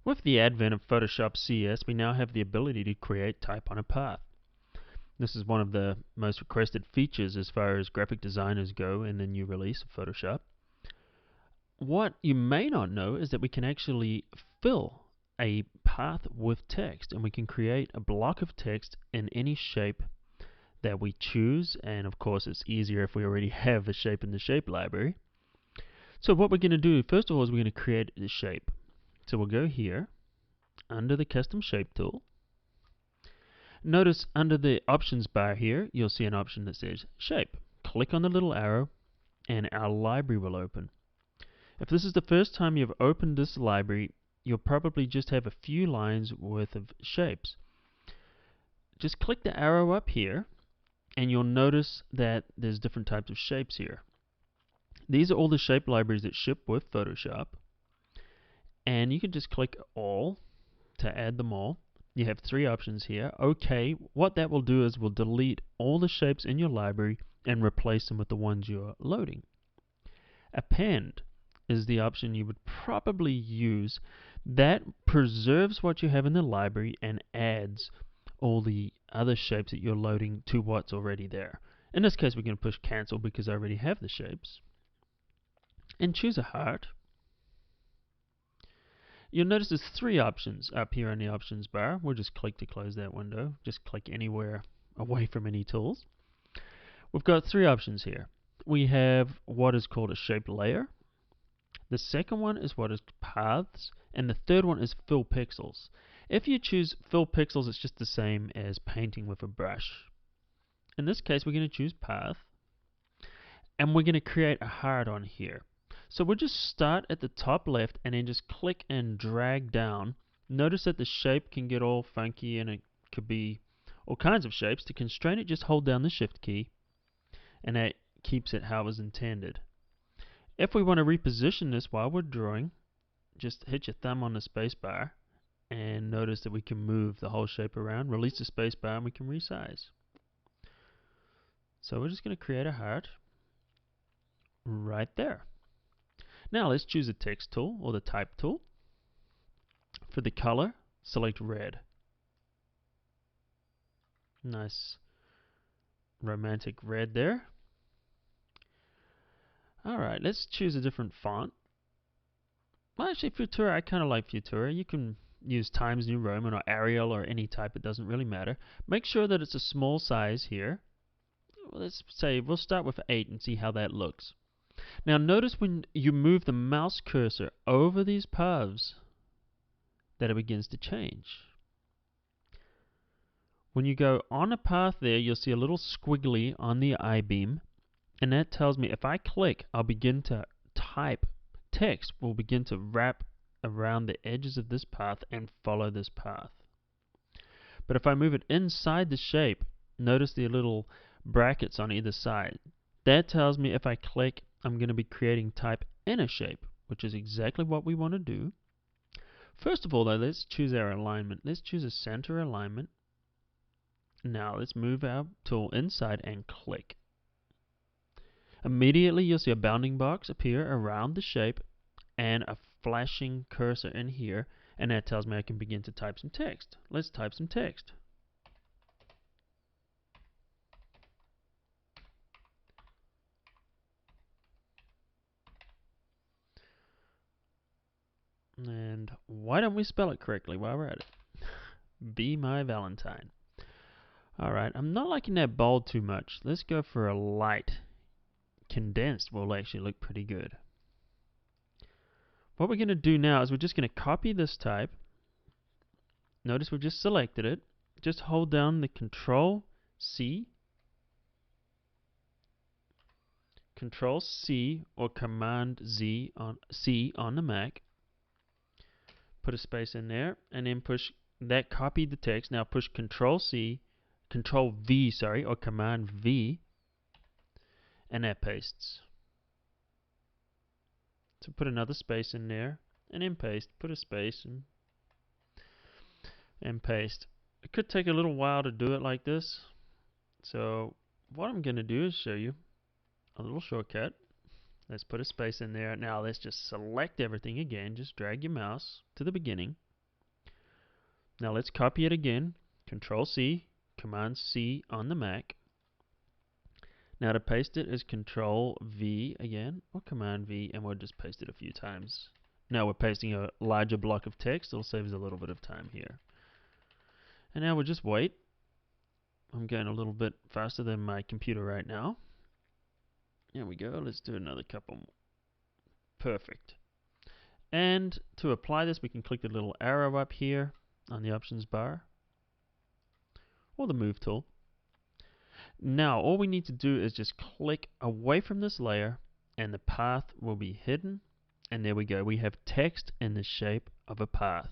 With the advent of Photoshop CS, we now have the ability to create type on a path. This is one of the most requested features as far as graphic designers go in the new release of Photoshop. What you may not know is that we can actually fill a path with text, and we can create a block of text in any shape that we choose, and of course it's easier if we already have a shape in the shape library. So what we're going to do first of all is we're going to create a shape. So we'll go here under the custom shape tool. Notice under the options bar here you'll see an option that says shape. Click on the little arrow and our library will open. If this is the first time you've opened this library, you'll probably just have a few lines worth of shapes. Just click the arrow up here and you'll notice that there's different types of shapes here. These are all the shape libraries that ship with Photoshop, and you can just click all to add them all. You have three options here. OK, what that will do is we'll delete all the shapes in your library and replace them with the ones you're loading. Append is the option you would probably use. That preserves what you have in the library and adds all the other shapes that you're loading to what's already there. In this case, we're going to push cancel because I already have the shapes. And choose a heart. You'll notice there's three options up here in the options bar. We'll just click to close that window. Just click anywhere away from any tools. We've got three options here. We have what is called a shape layer. The second one is what is paths, and the third one is fill pixels. If you choose fill pixels, it's just the same as painting with a brush. In this case, we're going to choose path, and we're going to create a heart on here. So we'll just start at the top left and then just click and drag down. Notice that the shape can get all funky and it could be all kinds of shapes. To constrain it, just hold down the shift key and that keeps it how it was intended. If we want to reposition this while we're drawing, just hit your thumb on the space bar and notice that we can move the whole shape around. Release the space bar and we can resize. So we're just going to create a heart right there. Now let's choose a text tool or the type tool. For the color, select red. Nice romantic red there. Alright, let's choose a different font. Well, actually, Futura, I kind of like Futura. You can use Times New Roman or Arial or any type, it doesn't really matter. Make sure that it's a small size here. Let's say we'll start with 8 and see how that looks. Now notice when you move the mouse cursor over these paths that it begins to change. When you go on a path there, you'll see a little squiggly on the I-beam, and that tells me if I click, I'll begin to type. Text will begin to wrap around the edges of this path and follow this path. But if I move it inside the shape, notice the little brackets on either side. That tells me if I click, I'm going to be creating type in a shape, which is exactly what we want to do. First of all, though, let's choose our alignment. Let's choose a center alignment. Now let's move our tool inside and click. Immediately you'll see a bounding box appear around the shape and a flashing cursor in here, and that tells me I can begin to type some text. Let's type some text. And why don't we spell it correctly while we're at it? Be my Valentine. Alright, I'm not liking that bold too much. Let's go for a light. Condensed will actually look pretty good. What we're going to do now is we're just going to copy this type. Notice we've just selected it. Just hold down the Control C or Command C on the Mac. Put a space in there and then push that, copy the text. Now push Control V, or Command V, and that pastes. So put another space in there and then paste. Put a space and paste. It could take a little while to do it like this. So what I'm going to do is show you a little shortcut. Let's put a space in there. Now let's just select everything again. Just drag your mouse to the beginning. Now let's copy it again. Control C, Command C on the Mac. Now to paste it is Control V again, or Command V, and we'll just paste it a few times. Now we're pasting a larger block of text. It'll save us a little bit of time here. And now we'll just wait. I'm going a little bit faster than my computer right now. There we go. Let's do another couple more. Perfect. And to apply this, we can click the little arrow up here on the options bar, or the move tool. Now all we need to do is just click away from this layer, and the path will be hidden. And there we go. We have text in the shape of a path.